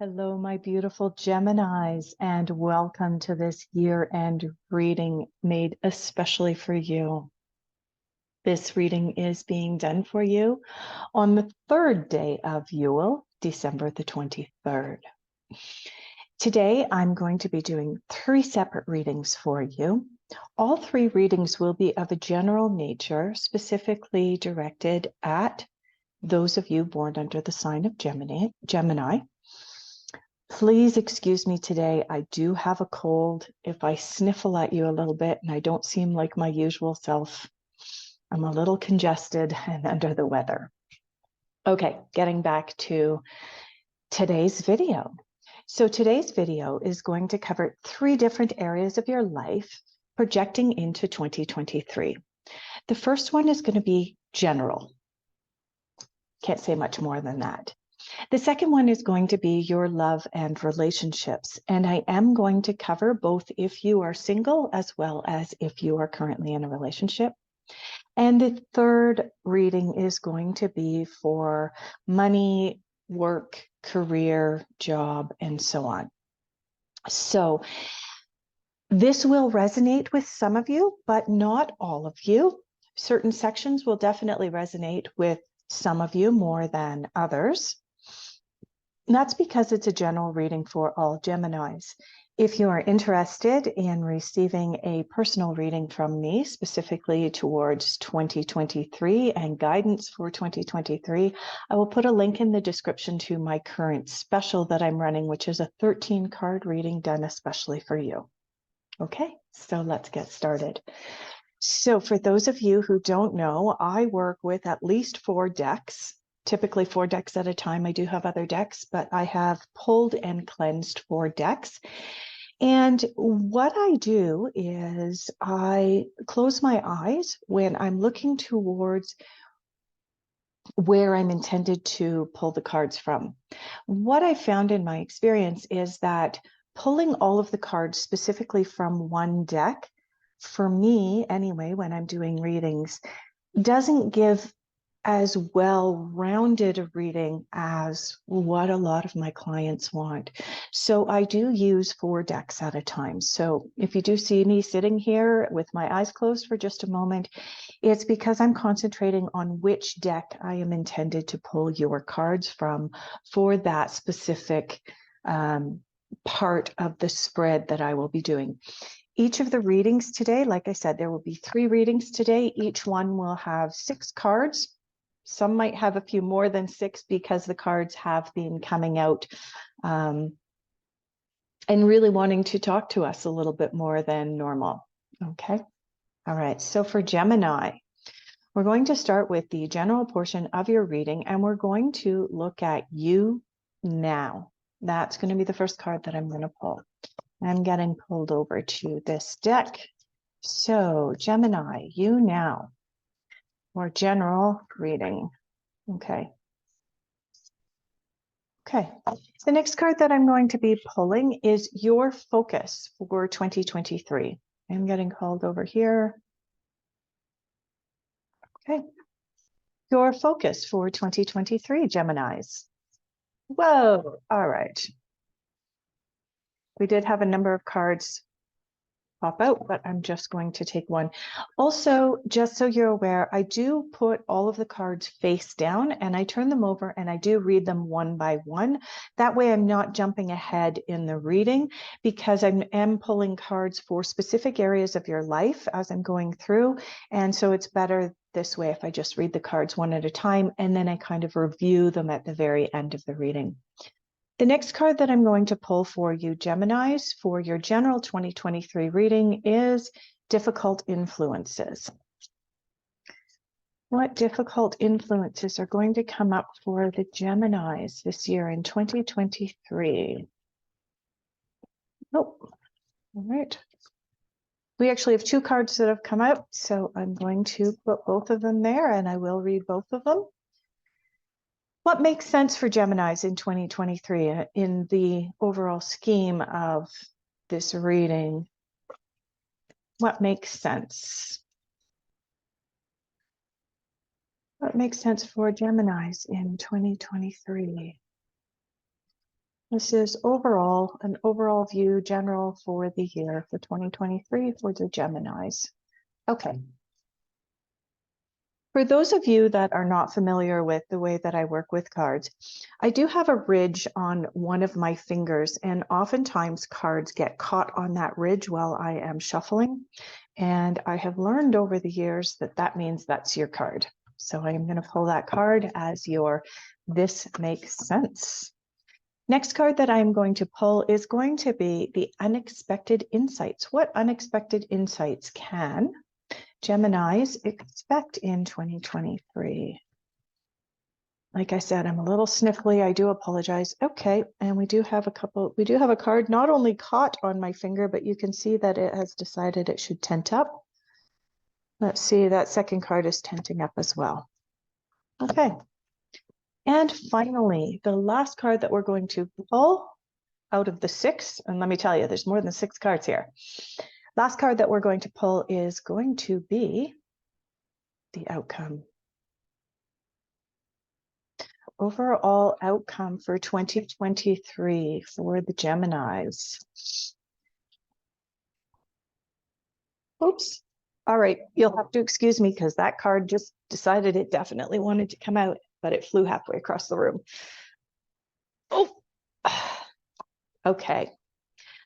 Hello, my beautiful Geminis, and welcome to this year-end reading made especially for you. This reading is being done for you on the third day of Yule, December the 23rd. Today, I'm going to be doing 3 separate readings for you. All 3 readings will be of a general nature, specifically directed at those of you born under the sign of Gemini. Please excuse me today. I do have a cold. If I sniffle at you a little bit and I don't seem like my usual self, I'm a little congested and under the weather. Okay, getting back to today's video. So today's video is going to cover 3 different areas of your life projecting into 2023. The first one is going to be general. Can't say much more than that. The second one is going to be your love and relationships, and I am going to cover both if you are single as well as if you are currently in a relationship. And the third reading is going to be for money, work, career, job, and so on. So this will resonate with some of you, but not all of you. Certain sections will definitely resonate with some of you more than others. That's because it's a general reading for all Geminis. If you are interested in receiving a personal reading from me, specifically towards 2023 and guidance for 2023, I will put a link in the description to my current special that I'm running, which is a 13-card reading done especially for you. Okay, so let's get started. So for those of you who don't know, I work with at least 4 decks. Typically 4 decks at a time. I do have other decks, but I have pulled and cleansed 4 decks. And what I do is I close my eyes when I'm looking towards where I'm intended to pull the cards from. What I found in my experience is that pulling all of the cards specifically from one deck, for me anyway, when I'm doing readings, doesn't give as well-rounded a reading as what a lot of my clients want. So I do use 4 decks at a time. So if you do see me sitting here with my eyes closed for just a moment, it's because I'm concentrating on which deck I am intended to pull your cards from for that specific part of the spread that I will be doing. Each of the readings today, like I said, there will be 3 readings today. Each one will have 6 cards. Some might have a few more than 6 because the cards have been coming out and really wanting to talk to us a little bit more than normal. Okay. All right. So for Gemini, we're going to start with the general portion of your reading, and we're going to look at you now. That's going to be the first card that I'm going to pull. I'm getting pulled over to this deck. So Gemini, you now, or general reading. Okay. Okay. The next card that I'm going to be pulling is your focus for 2023. I'm getting called over here. Okay. Your focus for 2023, Geminis. Whoa. All right. We did have a number of cards pop out, but I'm just going to take one. Also, just so you're aware, I do put all of the cards face down and I turn them over and I do read them one by one. That way I'm not jumping ahead in the reading because I am pulling cards for specific areas of your life as I'm going through. And so it's better this way if I just read the cards one at a time and then I kind of review them at the very end of the reading. The next card that I'm going to pull for you, Geminis, for your general 2023 reading is difficult influences. What difficult influences are going to come up for the Geminis this year in 2023? Oh, all right. We actually have 2 cards that have come out, so I'm going to put both of them there and I will read both of them. What makes sense for Geminis in 2023 in the overall scheme of this reading? What makes sense? What makes sense for Geminis in 2023? This is an overall view, general for the year for 2023 for the Geminis. Okay. For those of you that are not familiar with the way that I work with cards, I do have a ridge on one of my fingers, and oftentimes cards get caught on that ridge while I am shuffling. And I have learned over the years that that means that's your card. So I'm going to pull that card as your "This Makes Sense." Next card that I'm going to pull is going to be the unexpected insights. What unexpected insights can Geminis expect in 2023? Like I said, I'm a little sniffly. I do apologize. Okay, and we do have a card not only caught on my finger, but you can see that it has decided it should tent up. Let's see, that second card is tenting up as well. Okay. And finally, the last card that we're going to pull out of the 6, and let me tell you, there's more than 6 cards here. Last card that we're going to pull is going to be the outcome. Overall outcome for 2023 for the Geminis. Oops. All right, you'll have to excuse me because that card just decided it definitely wanted to come out, but it flew halfway across the room. Oh, okay.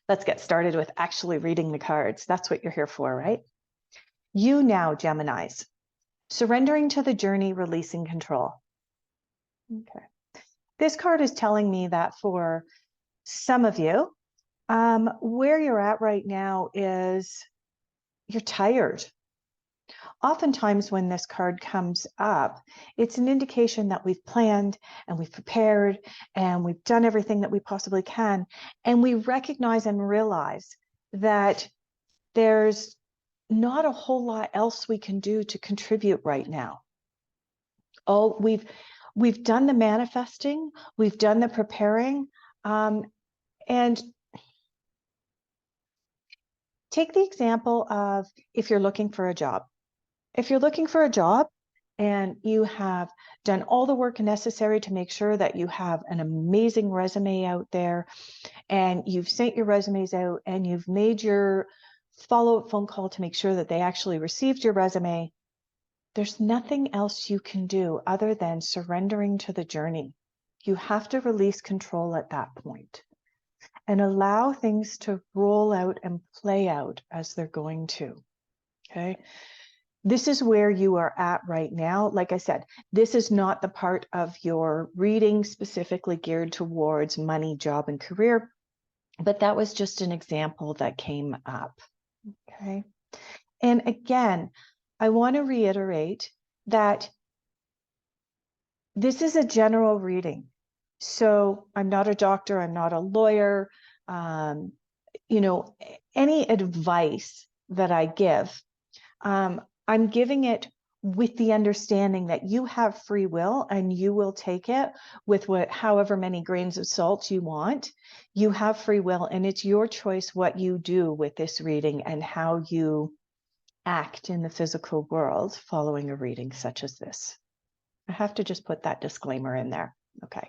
Let's get started with actually reading the cards. That's what you're here for, right? You now, Geminis, surrendering to the journey, releasing control. Okay. This card is telling me that for some of you, where you're at right now is you're tired. Oftentimes when this card comes up, it's an indication that we've planned and we've prepared and we've done everything that we possibly can. And we recognize and realize that there's not a whole lot else we can do to contribute right now. Oh, we've done the manifesting, we've done the preparing, and take the example of if you're looking for a job. If you're looking for a job and you have done all the work necessary to make sure that you have an amazing resume out there, and you've sent your resumes out and you've made your follow-up phone call to make sure that they actually received your resume, there's nothing else you can do other than surrendering to the journey. You have to release control at that point and allow things to roll out and play out as they're going to. Okay. This is where you are at right now. Like I said, this is not the part of your reading specifically geared towards money, job, and career, but that was just an example that came up. Okay. And again, I want to reiterate that this is a general reading. So I'm not a doctor, I'm not a lawyer. Any advice that I give, I'm giving it with the understanding that you have free will and you will take it with however many grains of salt you want. You have free will and it's your choice what you do with this reading and how you act in the physical world following a reading such as this. I have to just put that disclaimer in there. Okay.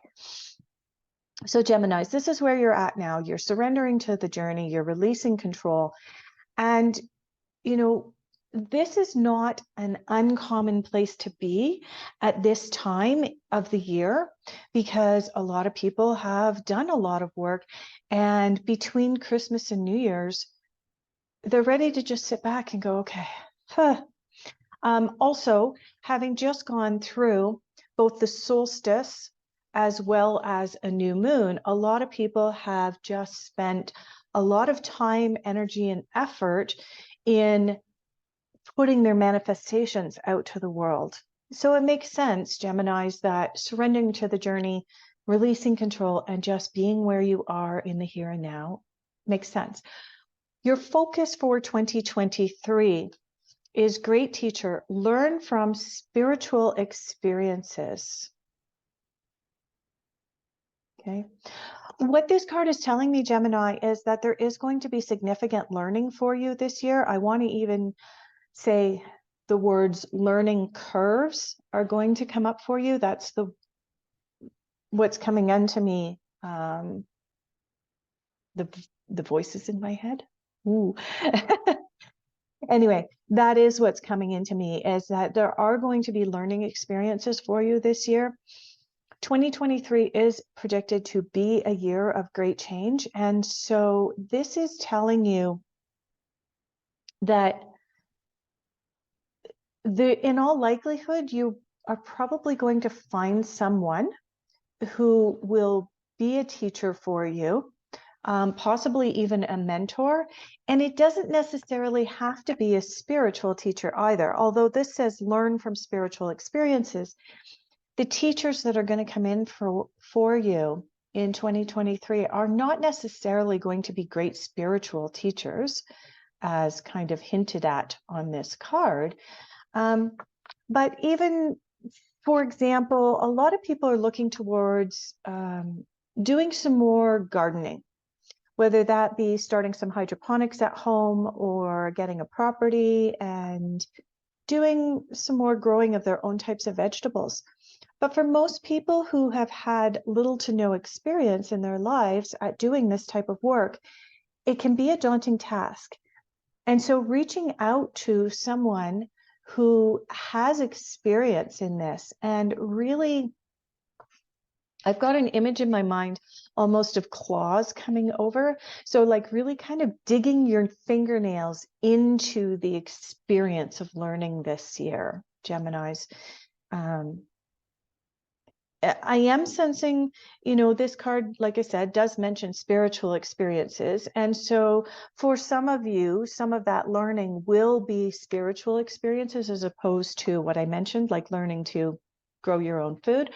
So Geminis, this is where you're at now. You're surrendering to the journey, you're releasing control. And, this is not an uncommon place to be at this time of the year because a lot of people have done a lot of work. And between Christmas and New Year's, they're ready to just sit back and go, okay. Also, having just gone through both the solstice as well as a new moon, a lot of people have just spent a lot of time, energy, and effort in putting their manifestations out to the world. So it makes sense, Geminis, that surrendering to the journey, releasing control, and just being where you are in the here and now makes sense. Your focus for 2023 is great teacher, learn from spiritual experiences. Okay. What this card is telling me, Gemini, is that there is going to be significant learning for you this year. I want to even say the words learning curves are going to come up for you. That's what's coming into me the voices in my head. Ooh. Anyway, that is what's coming into me, is that there are going to be learning experiences for you this year. 2023 is predicted to be a year of great change. And so this is telling you that in all likelihood, you are probably going to find someone who will be a teacher for you, possibly even a mentor. And it doesn't necessarily have to be a spiritual teacher either. Although this says learn from spiritual experiences, the teachers that are going to come in for you in 2023 are not necessarily going to be great spiritual teachers, as kind of hinted at on this card. But even, for example, a lot of people are looking towards doing some more gardening, whether that be starting some hydroponics at home or getting a property and doing some more growing of their own types of vegetables. But for most people who have had little to no experience in their lives at doing this type of work, it can be a daunting task. And so reaching out to someone who has experience in this, and really, I've got an image in my mind almost of claws coming over. So like really kind of digging your fingernails into the experience of learning this year, Geminis. I am sensing, this card, like I said, does mention spiritual experiences. And so for some of you, some of that learning will be spiritual experiences as opposed to what I mentioned, like learning to grow your own food.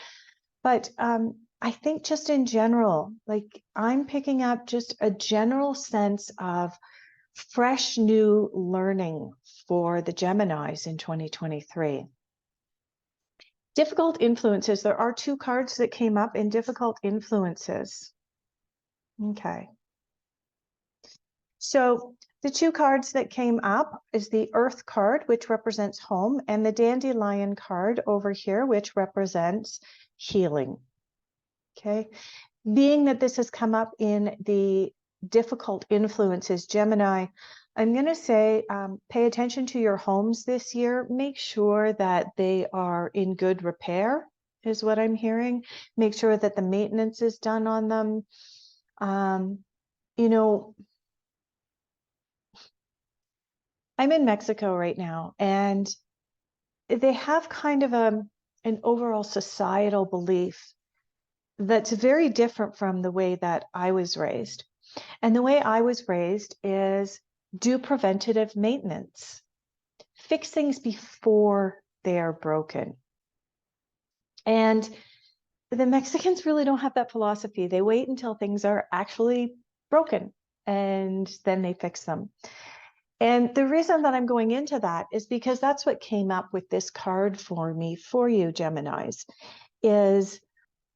But I think just in general, like I'm picking up just a general sense of fresh new learning for the Geminis in 2023. Difficult influences. There are two cards that came up in difficult influences. Okay. So the two cards that came up is the Earth card, which represents home, and the Dandelion card over here, which represents healing. Okay. Being that this has come up in the difficult influences, Gemini, I'm going to say pay attention to your homes this year. Make sure that they are in good repair, is what I'm hearing. Make sure that the maintenance is done on them. I'm in Mexico right now, and they have kind of an overall societal belief that's very different from the way that I was raised. And the way I was raised is do preventative maintenance. Fix things before they are broken. And the Mexicans really don't have that philosophy. They wait until things are actually broken and then they fix them. And the reason that I'm going into that is because that's what came up with this card for me, for you, Geminis, is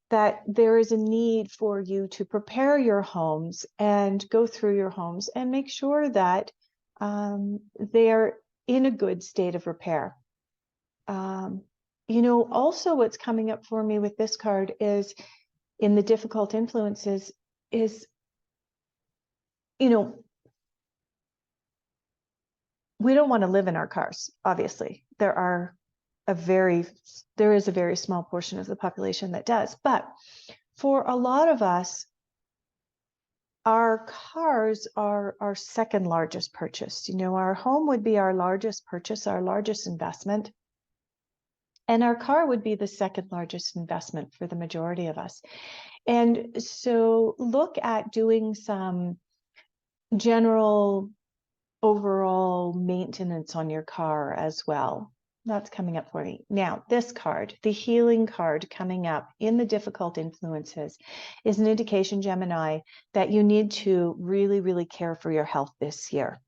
that there is a need for you to prepare your homes and go through your homes and make sure that they are in a good state of repair. Also what's coming up for me with this card is in the difficult influences is, we don't want to live in our cars, obviously. There is a very small portion of the population that does. But for a lot of us, our cars are our second largest purchase. Our home would be our largest purchase, our largest investment. And our car would be the second largest investment for the majority of us. And so look at doing some general overall maintenance on your car as well. That's coming up for me. Now, this card, the healing card coming up in the difficult influences, is an indication, Gemini, that you need to really, really care for your health this year.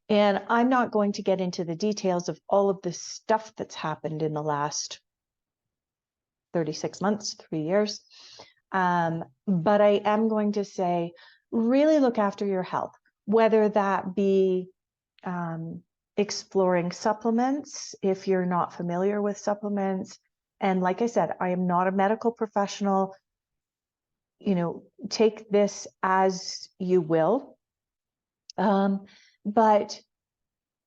And I'm not going to get into the details of all of the stuff that's happened in the last 36 months, 3 years. But I am going to say, really look after your health, whether that be exploring supplements if you're not familiar with supplements. And like I said, I am not a medical professional. take this as you will. But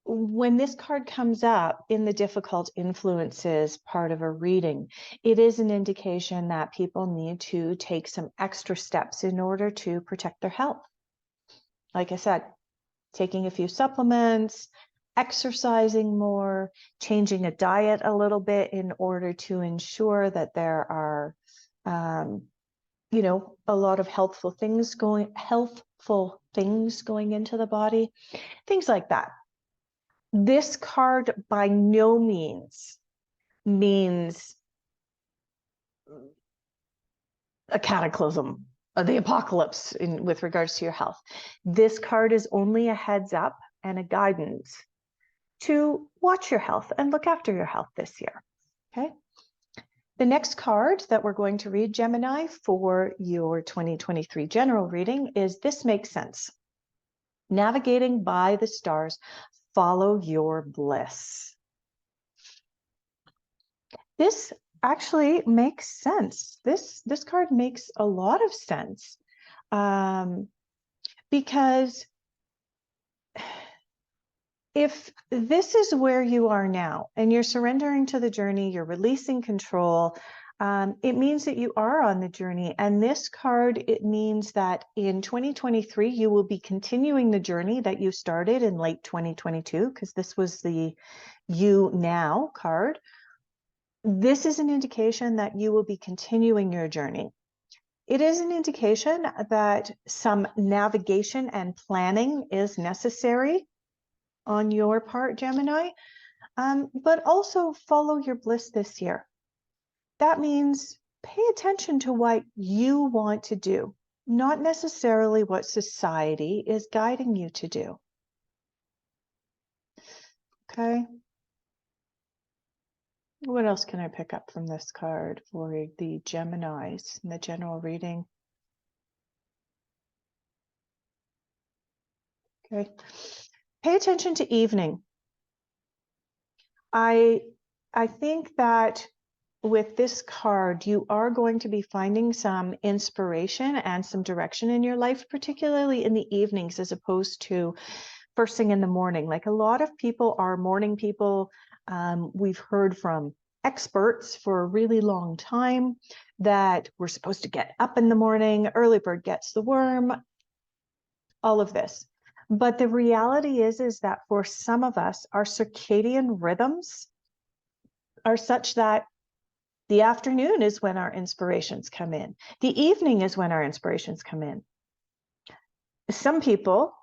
when this card comes up in the difficult influences part of a reading, it is an indication that people need to take some extra steps in order to protect their health. Like I said, taking a few supplements, exercising more, changing a diet a little bit in order to ensure that there are, a lot of healthful things going into the body, things like that. This card by no means means a cataclysm, or the apocalypse with regards to your health. This card is only a heads up and a guidance to watch your health and look after your health this year. Okay. The next card that we're going to read, Gemini, for your 2023 general reading is This Makes Sense. Navigating by the stars, follow your bliss. This actually makes sense. This card makes a lot of sense, because if this is where you are now and you're surrendering to the journey, you're releasing control, it means that you are on the journey. And this card, it means that in 2023, you will be continuing the journey that you started in late 2022, because this was the You Now card. This is an indication that you will be continuing your journey. It is an indication that some navigation and planning is necessary on your part, Gemini, but also follow your bliss this year. That means pay attention to what you want to do, not necessarily what society is guiding you to do. Okay. What else can I pick up from this card for the Geminis in the general reading? Okay. Pay attention to evening. I think that with this card, you are going to be finding some inspiration and some direction in your life, particularly in the evenings, as opposed to first thing in the morning. Like a lot of people are morning people. We've heard from experts for a really long time that we're supposed to get up in the morning, early bird gets the worm, all of this. But the reality is that for some of us, our circadian rhythms are such that the afternoon is when our inspirations come in. The evening is when our inspirations come in. Some people,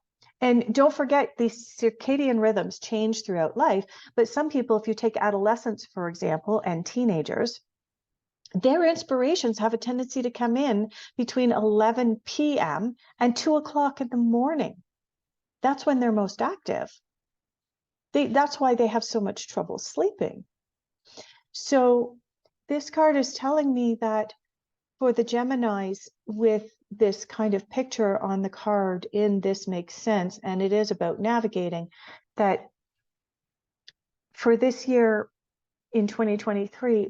and don't forget, these circadian rhythms change throughout life, but some people, if you take adolescents, for example, and teenagers, their inspirations have a tendency to come in between 11 p.m. and 2 o'clock in the morning. That's when they're most active. That's why they have so much trouble sleeping. So this card is telling me that for the Geminis, with this kind of picture on the card in This Makes Sense, and it is about navigating, that for this year in 2023,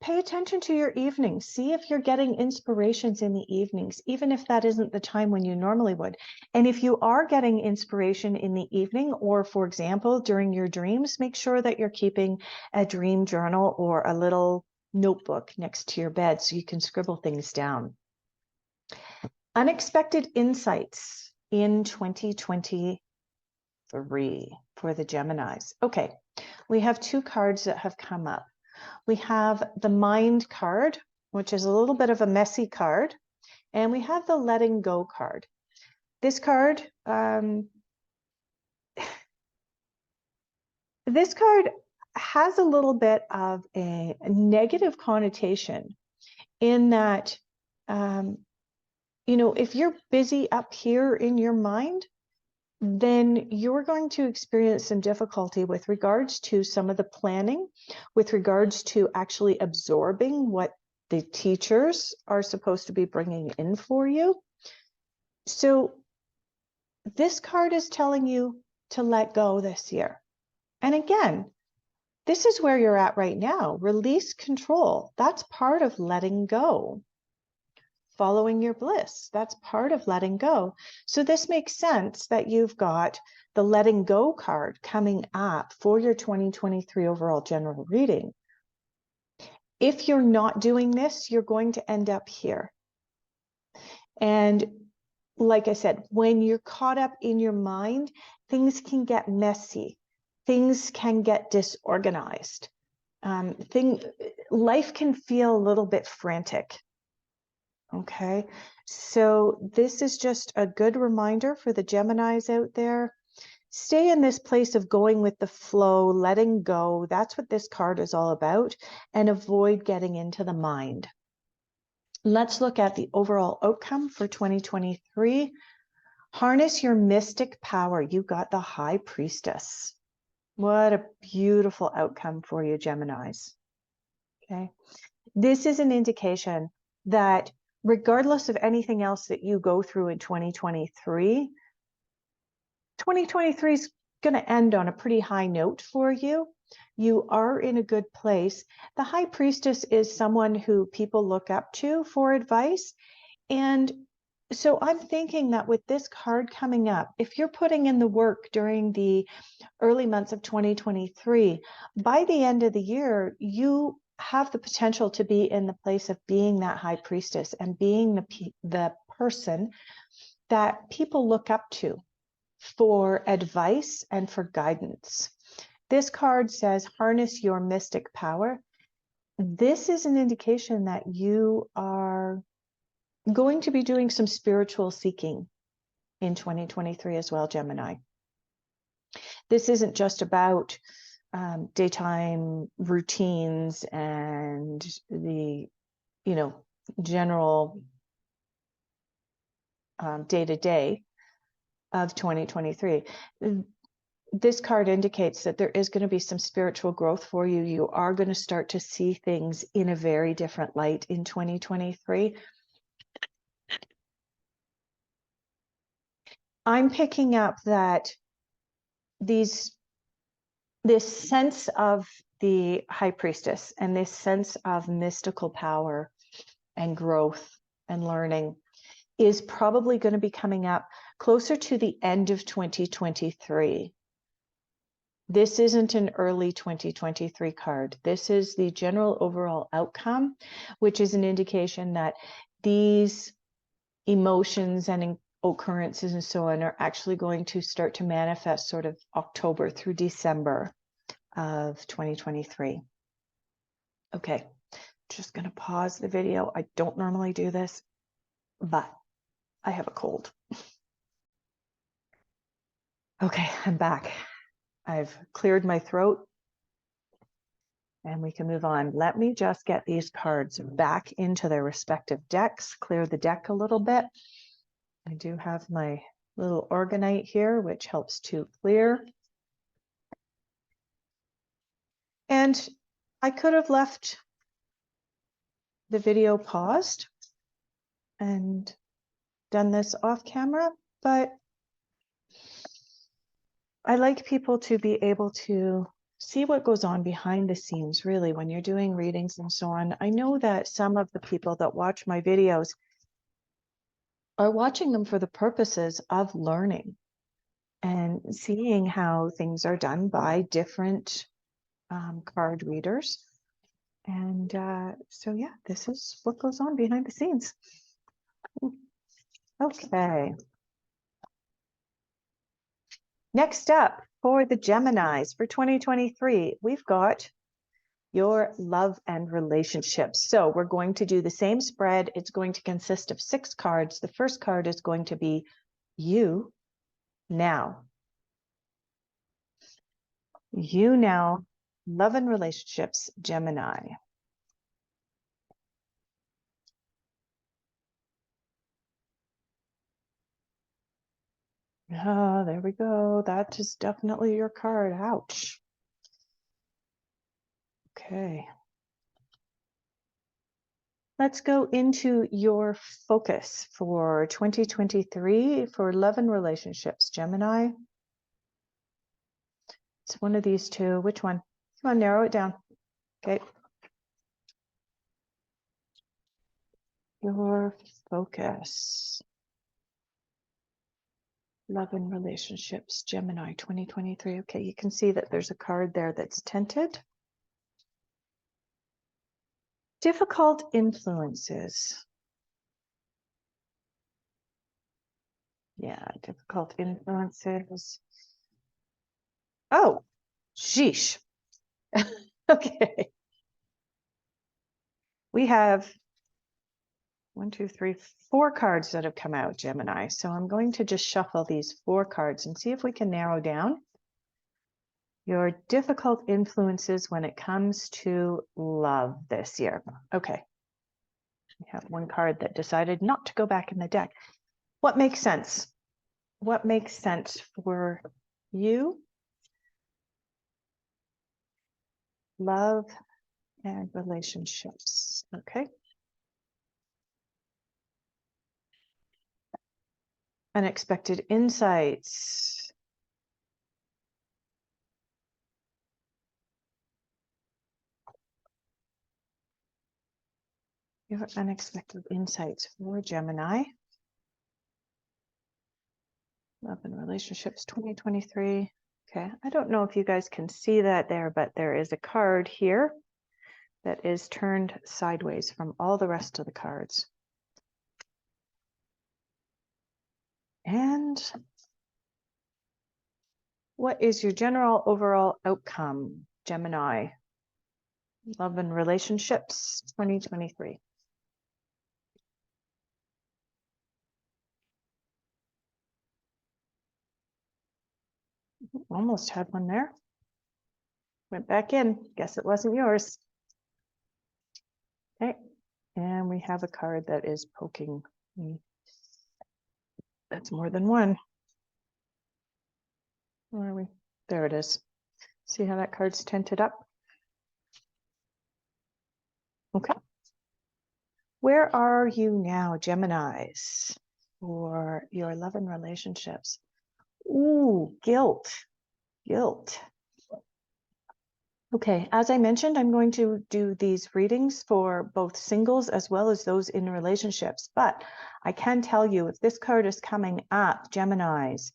pay attention to your evenings. See if you're getting inspirations in the evenings, even if that isn't the time when you normally would. And if you are getting inspiration in the evening, or for example, during your dreams, make sure that you're keeping a dream journal or a little notebook next to your bed so you can scribble things down. Unexpected insights in 2023 for the Geminis. Okay, we have two cards that have come up. We have the Mind card, which is a little bit of a messy card, and we have the Letting Go card. This card, this card has a little bit of a negative connotation in that, if you're busy up here in your mind, then you're going to experience some difficulty with regards to some of the planning, with regards to actually absorbing what the teachers are supposed to be bringing in for you. So this card is telling you to let go this year. And again, this is where you're at right now. Release control. That's part of letting go. following your bliss. That's part of letting go. So this makes sense that you've got the letting go card coming up for your 2023 overall general reading. If you're not doing this, you're going to end up here. And like I said, when you're caught up in your mind, things can get messy. Things can get disorganized. Life can feel a little bit frantic. Okay, so this is just a good reminder for the Geminis out there. Stay in this place of going with the flow, letting go. That's what this card is all about, and avoid getting into the mind. Let's look at the overall outcome for 2023. Harness your mystic power. You got the High Priestess. What a beautiful outcome for you, Geminis. Okay. This is an indication that regardless of anything else that you go through in 2023, 2023 is going to end on a pretty high note for you. You are in a good place. The High Priestess is someone who people look up to for advice. And so I'm thinking that with this card coming up, if you're putting in the work during the early months of 2023, by the end of the year, you have the potential to be in the place of being that High Priestess and being the person that people look up to for advice and for guidance. This card says, harness your mystic power. This is an indication that you are going to be doing some spiritual seeking in 2023 as well, Gemini. This isn't just about daytime routines and the, general day-to-day of 2023. This card indicates that there is going to be some spiritual growth for you. You are going to start to see things in a very different light in 2023. I'm picking up that this sense of the High Priestess and this sense of mystical power and growth and learning is probably going to be coming up closer to the end of 2023. This isn't an early 2023 card. This is the general overall outcome, which is an indication that these emotions and occurrences and so on are actually going to start to manifest sort of October through December of 2023. Okay, just going to pause the video. I don't normally do this, but I have a cold. Okay, I'm back. I've cleared my throat and we can move on. Let me just get these cards back into their respective decks, clear the deck a little bit. I do have my little organite here, which helps to clear. And I could have left the video paused and done this off camera, but I like people to be able to see what goes on behind the scenes, really, when you're doing readings and so on. I know that some of the people that watch my videos are watching them for the purposes of learning and seeing how things are done by different card readers. And so, yeah, this is what goes on behind the scenes. Okay. Next up for the Geminis for 2023, we've got your love and relationships. So we're going to do the same spread. It's going to consist of 6 cards. The first card is going to be you now. You now, love and relationships, Gemini. Oh, there we go. That is definitely your card. Ouch. Okay. Let's go into your focus for 2023 for love and relationships, Gemini. It's one of these two. Which one? Come on, narrow it down. Okay. your focus. Love and relationships, Gemini 2023. Okay, you can see that there's a card there that's tinted. Difficult influences. Yeah, difficult influences. Oh, sheesh. Okay. We have 1, 2, 3, 4 cards that have come out, Gemini. So I'm going to just shuffle these 4 cards and see if we can narrow down your difficult influences when it comes to love this year. Okay. We have 1 card that decided not to go back in the deck. What makes sense? What makes sense for you? Love and relationships. Okay. Unexpected insights. Your unexpected insights for Gemini. Love and relationships 2023. Okay, I don't know if you guys can see that there, but there is a card here that is turned sideways from all the rest of the cards. And what is your general overall outcome, Gemini? Love and relationships 2023. Almost had one there. Went back in. Guess it wasn't yours. Okay. And we have a card that is poking me. That's more than one. Where are we? There it is. See how that card's tinted up? Okay. Where are you now, Geminis, for your love and relationships? Ooh, guilt. Guilt. Okay, as I mentioned, I'm going to do these readings for both singles as well as those in relationships. But I can tell you, if this card is coming up, Geminis,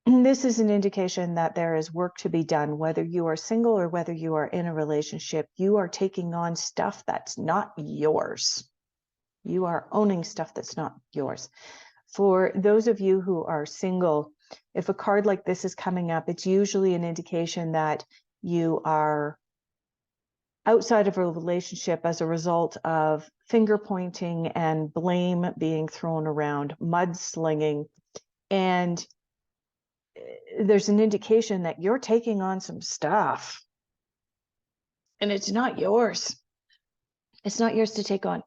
this is an indication that there is work to be done, whether you are single or whether you are in a relationship. You are taking on stuff that's not yours. You are owning stuff that's not yours. For those of you who are single, if a card like this is coming up, it's usually an indication that you are outside of a relationship as a result of finger pointing and blame being thrown around, mudslinging, and there's an indication that you're taking on some stuff and it's not yours. It's not yours to take on.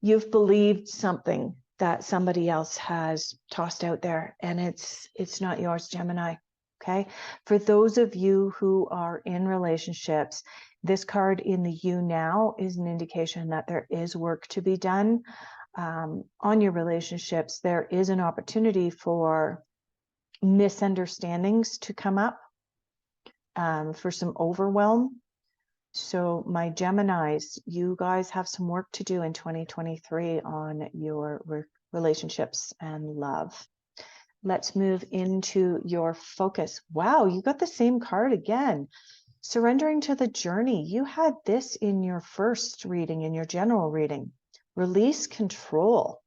You've believed something that somebody else has tossed out there, and it's not yours, Gemini. Okay. For those of you who are in relationships, this card in the you now is an indication that there is work to be done on your relationships. There is an opportunity for misunderstandings to come up, for some overwhelm. So my Geminis, you guys have some work to do in 2023 on your relationships and love. Let's move into your focus. Wow, you got the same card again. Surrendering to the journey. You had this in your first reading, in your general reading. Release control.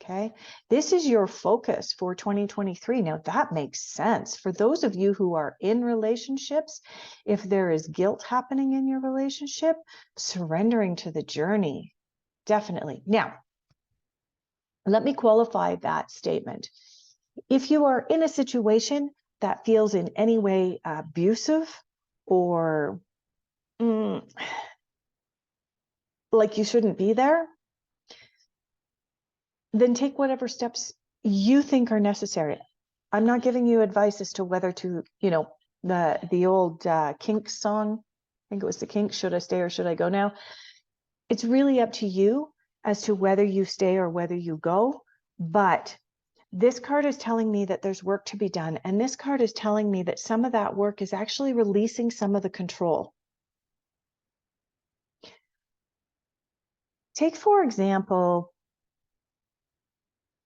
Okay, this is your focus for 2023. Now that makes sense. For those of you who are in relationships, if there is guilt happening in your relationship, surrendering to the journey, definitely. Now, let me qualify that statement. If you are in a situation that feels in any way abusive or like you shouldn't be there, then take whatever steps you think are necessary. I'm not giving you advice as to whether to, the old Kinks song, I think it was the Kinks, should I stay or should I go now? It's really up to you as to whether you stay or whether you go. But this card is telling me that there's work to be done. And this card is telling me that some of that work is actually releasing some of the control. Take, for example,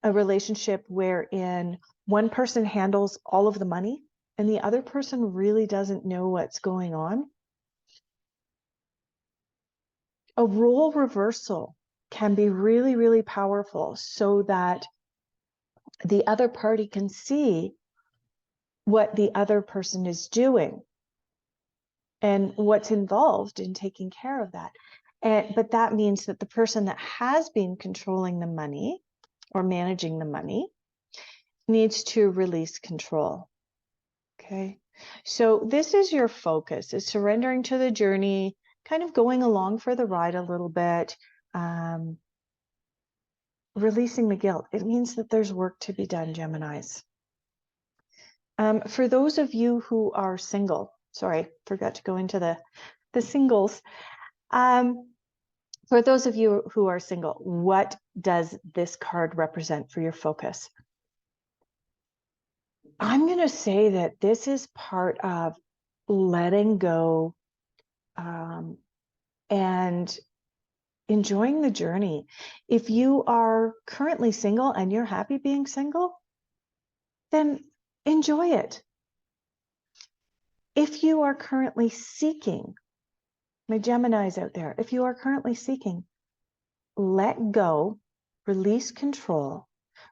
a relationship wherein one person handles all of the money and the other person really doesn't know what's going on. A role reversal can be really, really powerful so that the other party can see what the other person is doing and what's involved in taking care of that. But that means that the person that has been controlling the money or managing the money needs to release control. Okay. So this is your focus, is surrendering to the journey, kind of going along for the ride a little bit, releasing the guilt. It means that there's work to be done, Geminis. For those of you who are single, sorry, forgot to go into the singles. For those of you who are single, what does this card represent for your focus? I'm going to say that this is part of letting go and enjoying the journey. If you are currently single and you're happy being single, then enjoy it. If you are currently seeking, my Geminis out there, if you are currently seeking, let go, release control,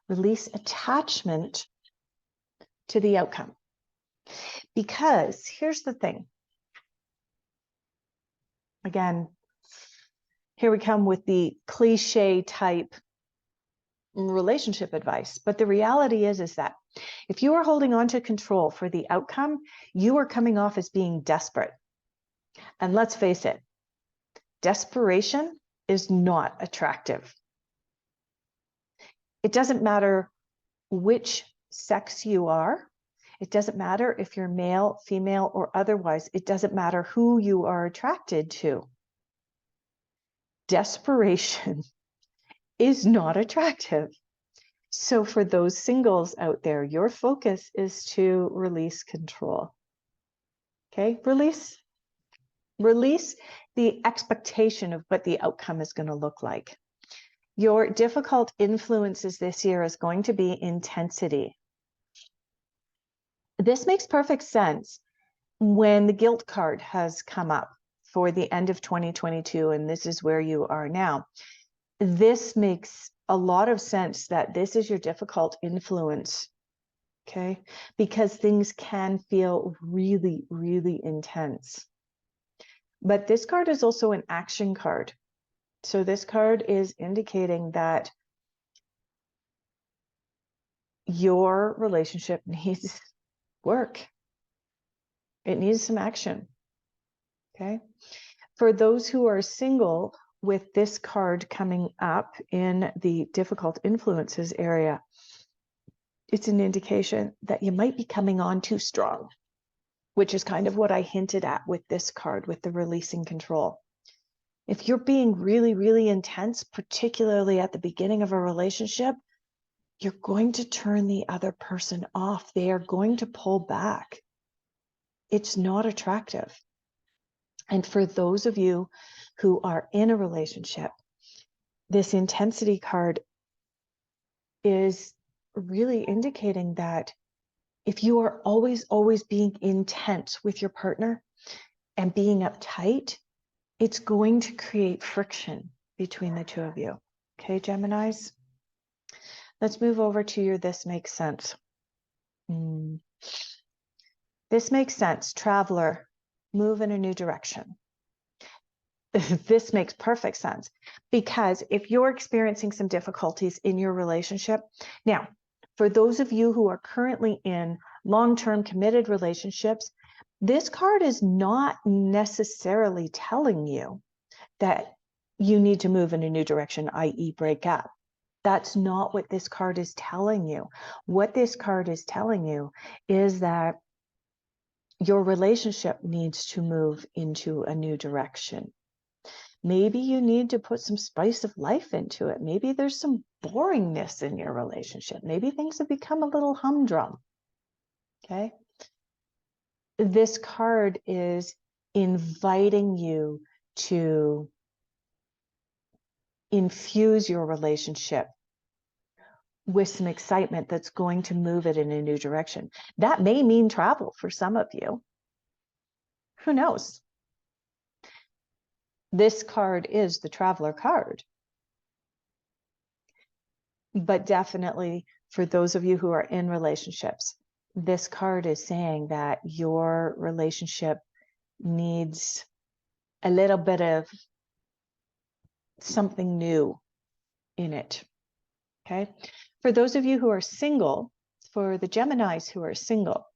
release attachment to the outcome. Because here's the thing. Again, here we come with the cliche type relationship advice. But the reality is that if you are holding on to control for the outcome, you are coming off as being desperate. And let's face it, desperation is not attractive. It doesn't matter which sex you are. It doesn't matter if you're male, female, or otherwise. It doesn't matter who you are attracted to. Desperation is not attractive. So for those singles out there, your focus is to release control. Okay, release the expectation of what the outcome is going to look like. Your difficult influences this year is going to be intensity. This makes perfect sense when the guilt card has come up for the end of 2022, and this is where you are now. This makes a lot of sense that this is your difficult influence, okay? Because things can feel really, really intense. But this card is also an action card. So this card is indicating that your relationship needs work. It needs some action, okay? For those who are single, with this card coming up in the difficult influences area, it's an indication that you might be coming on too strong, which is kind of what I hinted at with this card, with the releasing control. If you're being really, really intense, particularly at the beginning of a relationship, you're going to turn the other person off. They are going to pull back. It's not attractive. And for those of you who are in a relationship, this intensity card is really indicating that if you are always being intense with your partner and being uptight, it's going to create friction between the two of you. Okay, Geminis? Let's move over to your This Makes Sense. This makes sense. Traveler, move in a new direction. This makes perfect sense, because if you're experiencing some difficulties in your relationship, now, for those of you who are currently in long-term committed relationships, this card is not necessarily telling you that you need to move in a new direction, i.e. break up. That's not what this card is telling you. What this card is telling you is that your relationship needs to move into a new direction. Maybe you need to put some spice of life into it. Maybe there's some boringness in your relationship. Maybe things have become a little humdrum. Okay. This card is inviting you to infuse your relationship with some excitement that's going to move it in a new direction. That may mean travel for some of you. Who knows? This card is the traveler card. But definitely for those of you who are in relationships, this card is saying that your relationship needs a little bit of something new in it. Okay. For those of you who are single, for the Geminis who are single,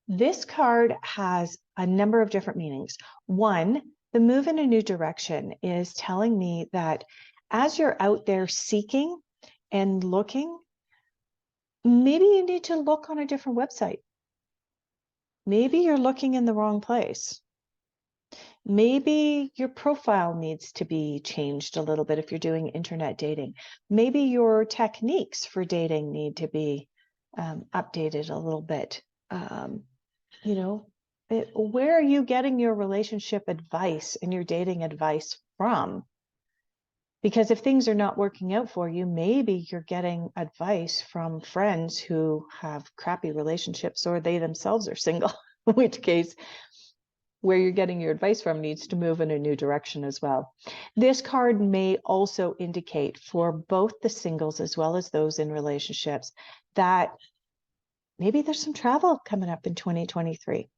this card has a number of different meanings. One, the move in a new direction is telling me that as you're out there seeking and looking, maybe you need to look on a different website. Maybe you're looking in the wrong place. Maybe your profile needs to be changed a little bit if you're doing internet dating. Maybe your techniques for dating need to be updated a little bit. You know, where are you getting your relationship advice and your dating advice from? Because if things are not working out for you, maybe you're getting advice from friends who have crappy relationships, or they themselves are single, in which case where you're getting your advice from needs to move in a new direction as well. This card may also indicate for both the singles as well as those in relationships that maybe there's some travel coming up in 2023.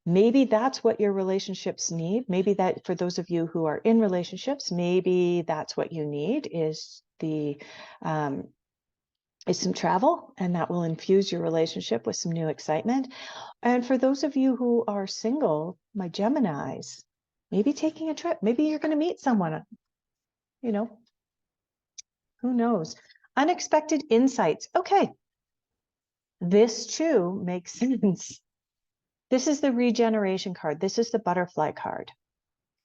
Maybe that's what your relationships need. Maybe that for those of you who are in relationships, maybe that's what you need is some travel, and that will infuse your relationship with some new excitement. And for those of you who are single, my Geminis, maybe taking a trip, maybe you're going to meet someone, you know, who knows? Unexpected insights. Okay. This too makes sense. This is the regeneration card. This is the butterfly card.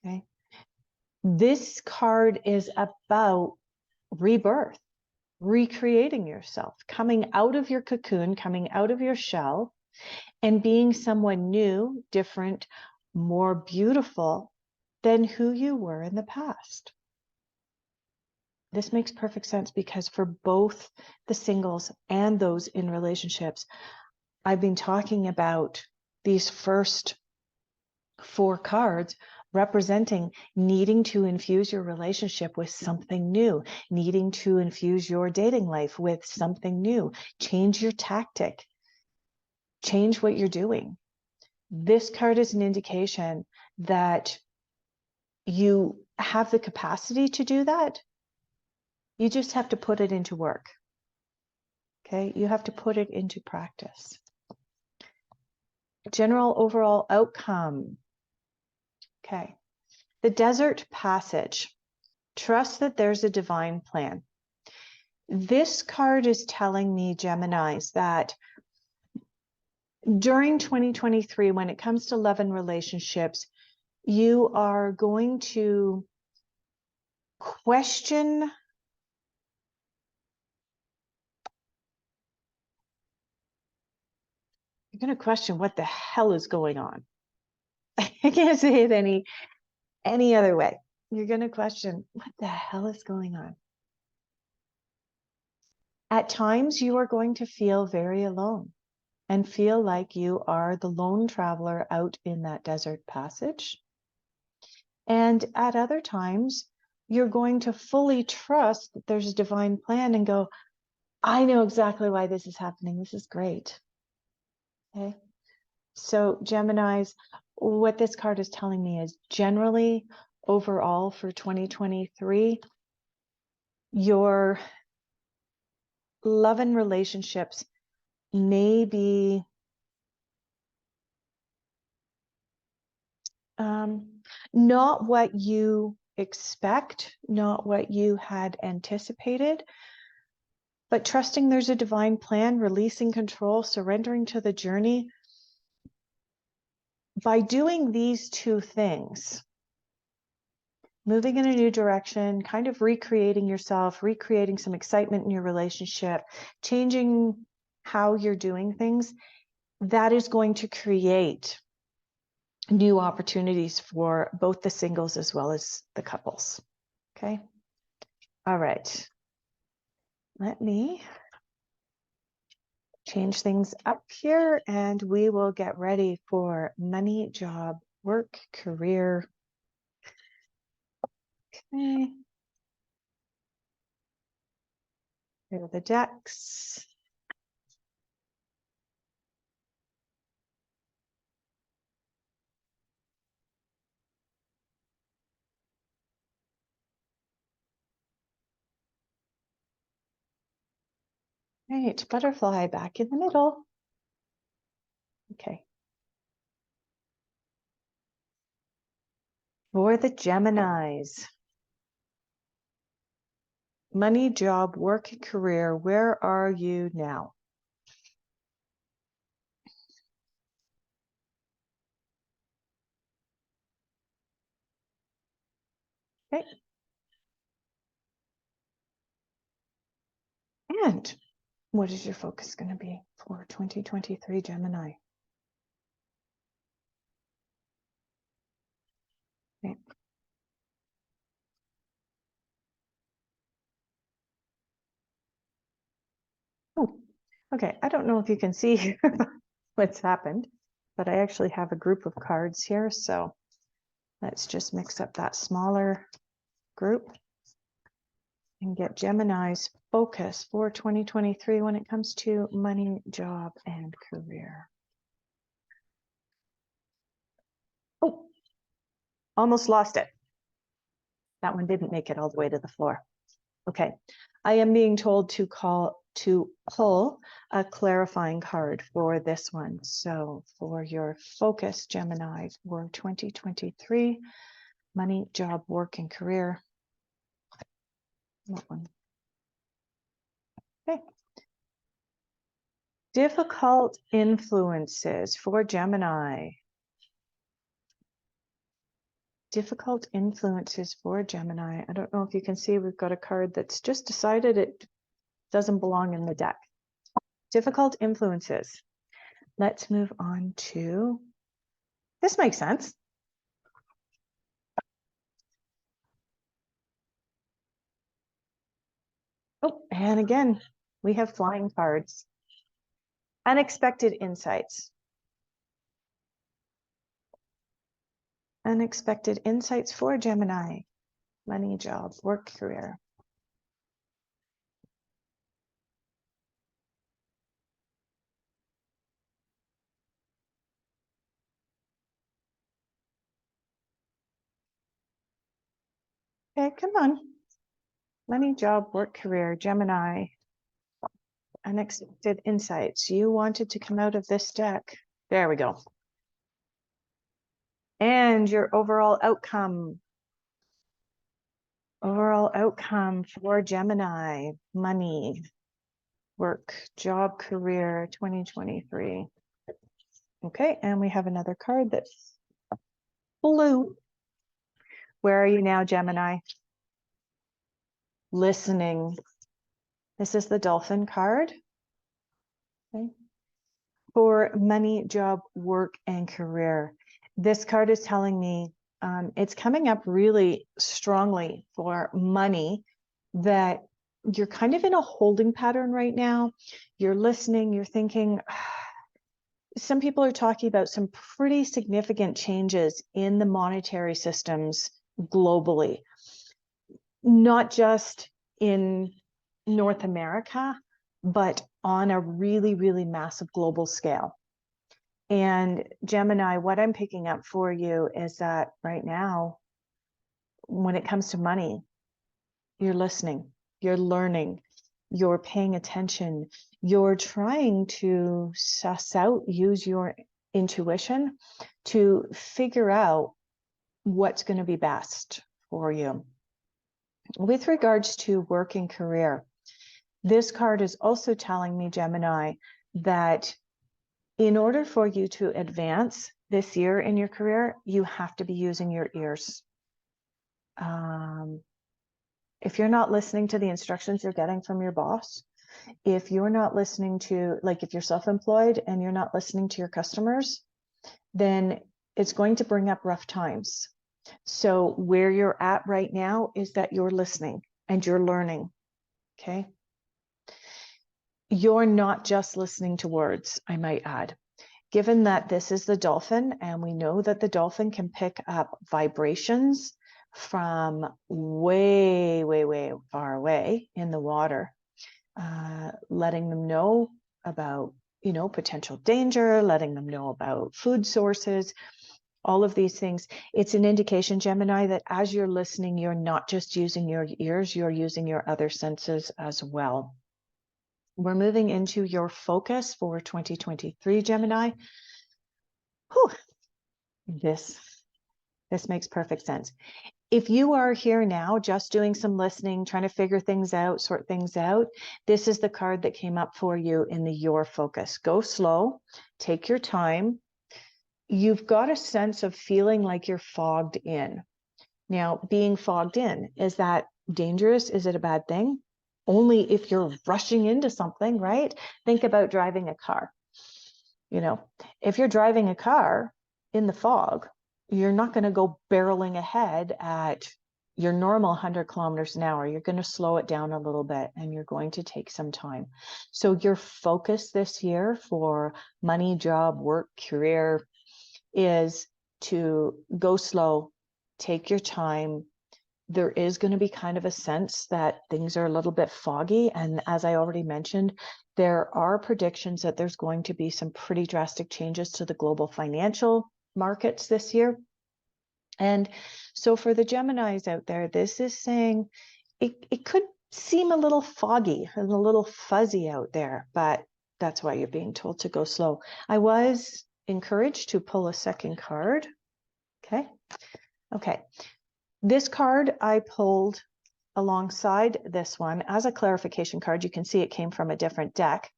Okay. This card is about rebirth, recreating yourself, coming out of your cocoon, coming out of your shell, and being someone new, different, more beautiful than who you were in the past. This makes perfect sense because for both the singles and those in relationships, I've been talking about these first 4 cards representing needing to infuse your relationship with something new, needing to infuse your dating life with something new, change your tactic, change what you're doing. This card is an indication that you have the capacity to do that. You just have to put it into work. Okay, you have to put it into practice. General overall outcome. Okay, the desert passage. Trust that there's a divine plan. This card is telling me, Geminis, that during 2023, when it comes to love and relationships, you are going to question what the hell is going on. I can't say it any other way. You're going to question what the hell is going on. At times, you are going to feel very alone and feel like you are the lone traveler out in that desert passage. And at other times, you're going to fully trust that there's a divine plan and go, I know exactly why this is happening. This is great. Okay. So Geminis, what this card is telling me is generally overall for 2023, your love and relationships may be not what you expect, not what you had anticipated, but trusting there's a divine plan, releasing control, surrendering to the journey. By doing these 2 things, moving in a new direction, kind of recreating yourself, recreating some excitement in your relationship, changing how you're doing things, that is going to create new opportunities for both the singles as well as the couples. Okay. All right. Let me change things up here and we will get ready for money, job, work, career. Okay. Here are the decks. Right, butterfly back in the middle. Okay. For the Geminis, money, job, work, career, where are you now? Okay. And what is your focus going to be for 2023 Gemini? Okay. Oh, okay. I don't know if you can see what's happened, but I actually have a group of cards here. So let's just mix up that smaller group and get Gemini's focus for 2023 when it comes to money, job, and career. Oh, almost lost it. That one didn't make it all the way to the floor. Okay, I am being told to pull a clarifying card for this one. So for your focus, Gemini, for 2023, money, job, work, and career. That one. Okay. Difficult influences for Gemini. Difficult influences for Gemini. I don't know if you can see, we've got a card that's just decided it doesn't belong in the deck. Difficult influences. Let's move on to, this makes sense. Oh, and again, we have flying cards. Unexpected insights. Unexpected insights for Gemini. Money, job, work, career. Okay, come on. Money, job, work, career, Gemini. Unexpected insights. You wanted to come out of this deck. There we go. And your overall outcome. Overall outcome for Gemini. Money, work, job, career, 2023. Okay, and we have another card that's blue. Where are you now, Gemini? Listening. This is the dolphin card. Okay. For money, job, work, and career. This card is telling me it's coming up really strongly for money, that you're kind of in a holding pattern right now. You're listening, you're thinking. Some people are talking about some pretty significant changes in the monetary systems globally, not just in North America, but on a really, really massive global scale. And Gemini, what I'm picking up for you is that right now, when it comes to money, you're listening, you're learning, you're paying attention, you're trying to suss out, use your intuition to figure out what's going to be best for you. With regards to work and career, this card is also telling me, Gemini, that in order for you to advance this year in your career, you have to be using your ears. If you're not listening to the instructions you're getting from your boss, if you're not listening to, like if you're self-employed and you're not listening to your customers, then it's going to bring up rough times. So where you're at right now is that you're listening and you're learning, okay? You're not just listening to words, I might add. Given that this is the dolphin, and we know that the dolphin can pick up vibrations from way, way, way far away in the water, letting them know about, potential danger, letting them know about food sources, all of these things. It's an indication, Gemini, that as you're listening, you're not just using your ears, you're using your other senses as well. We're moving into your focus for 2023, Gemini. Whew. This makes perfect sense. If you are here now just doing some listening, trying to figure things out, sort things out, this is the card that came up for you in the your focus. Go slow, take your time. You've got a sense of feeling like you're fogged in. Now, being fogged in, is that dangerous? Is it a bad thing? Only if you're rushing into something, right? Think about driving a car. If you're driving a car in the fog, you're not going to go barreling ahead at your normal 100 kilometers an hour. You're going to slow it down a little bit and you're going to take some time. So your focus this year for money, job, work, career is to go slow, take your time. There is going to be kind of a sense that things are a little bit foggy. And as I already mentioned, there are predictions that there's going to be some pretty drastic changes to the global financial markets this year. And so for the Geminis out there, this is saying it could seem a little foggy and a little fuzzy out there, but that's why you're being told to go slow. I was encouraged to pull a second card. Okay. This card I pulled alongside this one as a clarification card. You can see it came from a different deck.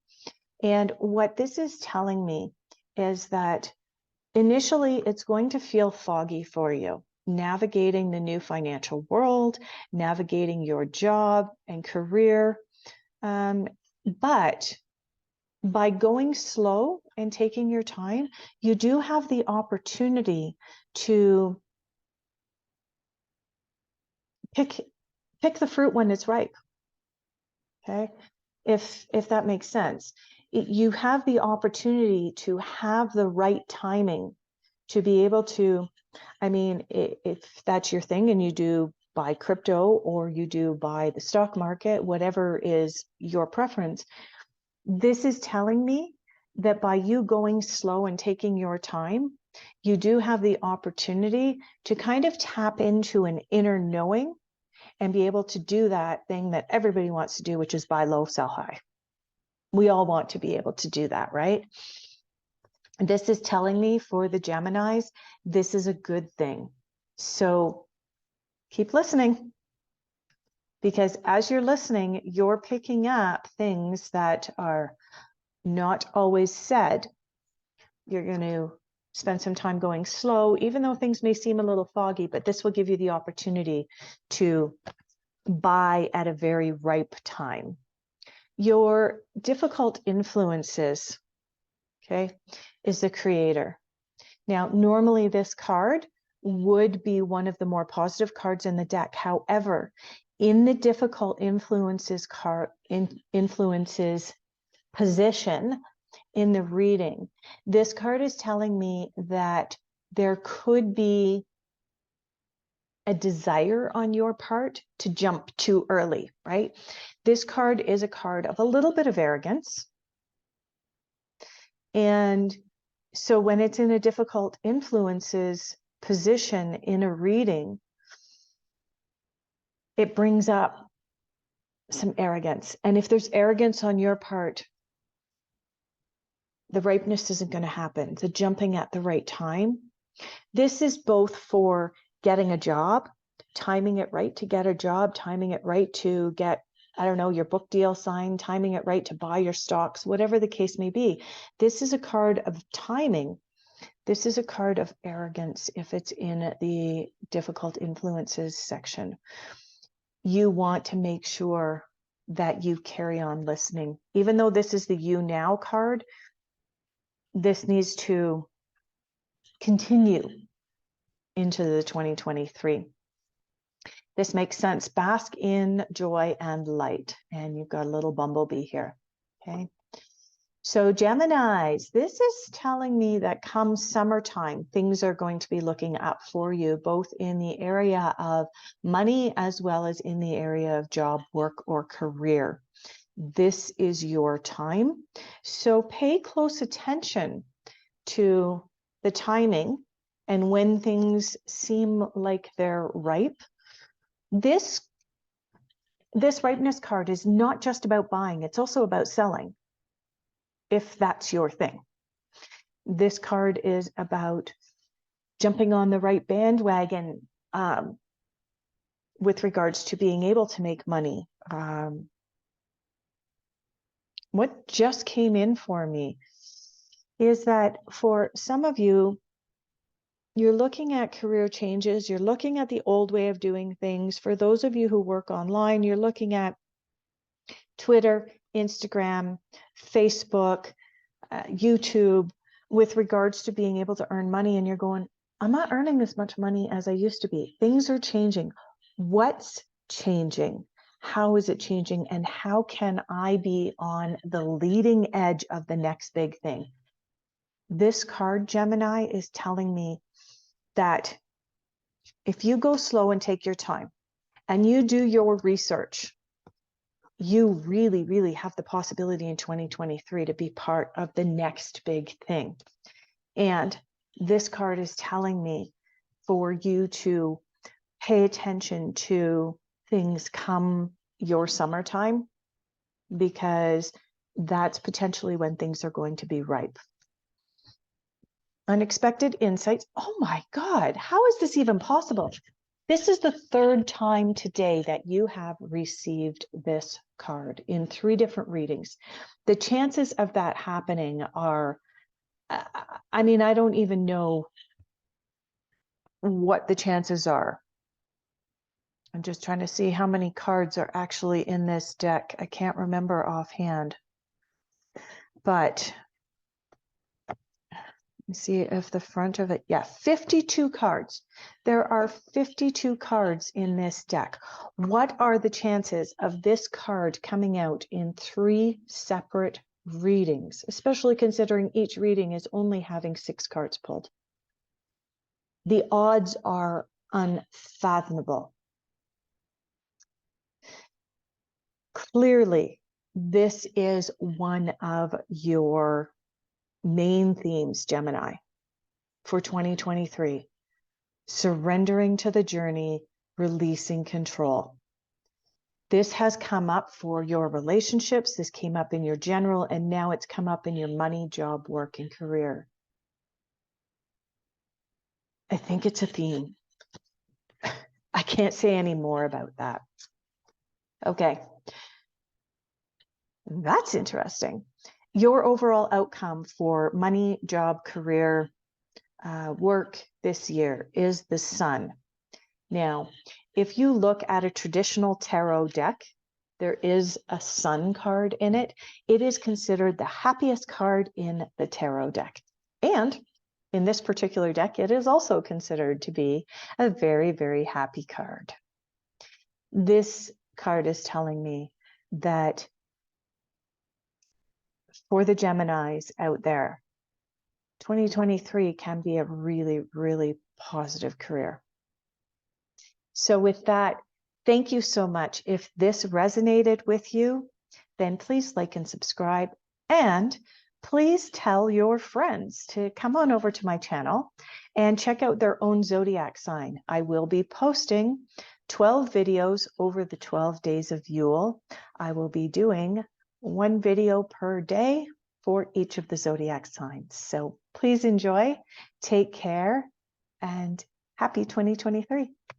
And what this is telling me is that initially it's going to feel foggy for you, navigating the new financial world, navigating your job and career. But by going slow and taking your time, you do have the opportunity to pick the fruit when it's ripe. Okay, if that makes sense. You have the opportunity to have the right timing to be able to, if that's your thing and you do buy crypto or you do buy the stock market, whatever is your preference, this is telling me that by you going slow and taking your time, you do have the opportunity to kind of tap into an inner knowing and be able to do that thing that everybody wants to do, which is buy low, sell high. We all want to be able to do that, right? This is telling me for the Geminis, this is a good thing. So keep listening, because as you're listening, you're picking up things that are not always said. You're going to spend some time going slow, even though things may seem a little foggy, but this will give you the opportunity to buy at a very ripe time. Your difficult influences, okay, is the Creator. Now, normally this card would be one of the more positive cards in the deck. However, in the difficult influences position in the reading, this card is telling me that there could be a desire on your part to jump too early, right? This card is a card of a little bit of arrogance. And so when it's in a difficult influences position in a reading, it brings up some arrogance. And if there's arrogance on your part, the ripeness isn't going to happen. The jumping at the right time. This is both for getting a job, timing it right to get a job, timing it right to get, your book deal signed, timing it right to buy your stocks, whatever the case may be. This is a card of timing. This is a card of arrogance if it's in the difficult influences section. You want to make sure that you carry on listening. Even though this is the You Now card, this needs to continue into the 2023. This makes sense. Bask in joy and light. And you've got a little bumblebee here. Okay. So Geminis, this is telling me that come summertime, things are going to be looking up for you, both in the area of money as well as in the area of job, work, or career. This is your time. So pay close attention to the timing and when things seem like they're ripe. This ripeness card is not just about buying, it's also about selling, if that's your thing. This card is about jumping on the right bandwagon with regards to being able to make money. What just came in for me is that for some of you, you're looking at career changes, you're looking at the old way of doing things. For those of you who work online, you're looking at Twitter, Instagram, Facebook, YouTube, with regards to being able to earn money, and you're going, I'm not earning as much money as I used to be. Things are changing. What's changing? How is it changing? And how can I be on the leading edge of the next big thing? This card, Gemini, is telling me that if you go slow and take your time and you do your research, you really, really have the possibility in 2023 to be part of the next big thing. And this card is telling me for you to pay attention to things come your summertime, because that's potentially when things are going to be ripe. Unexpected insights. Oh my God, how is this even possible? This is the third time today that you have received this card in 3 different readings. The chances of that happening are, I mean, I don't even know what the chances are. I'm just trying to see how many cards are actually in this deck. I can't remember offhand, but see if the front of it, yeah, 52 cards. There are 52 cards in this deck. What are the chances of this card coming out in 3 separate readings, especially considering each reading is only having 6 cards pulled? The odds are unfathomable. Clearly, this is one of your main themes, Gemini, for 2023. Surrendering to the journey, releasing control. This has come up for your relationships. This came up in your general, and now it's come up in your money, job, work, and career. I think it's a theme. I can't say any more about that. Okay. That's interesting. Your overall outcome for money, job, career, work this year is the Sun. Now, if you look at a traditional tarot deck, there is a Sun card in it. It is considered the happiest card in the tarot deck. And in this particular deck, it is also considered to be a very, very happy card. This card is telling me that for the Geminis out there, 2023 can be a really, really positive career. So with that, thank you so much. If this resonated with you, then please like and subscribe, and please tell your friends to come on over to my channel and check out their own zodiac sign. I will be posting 12 videos over the 12 days of Yule. I will be doing 1 video per day for each of the zodiac signs. So please enjoy, take care, and happy 2023.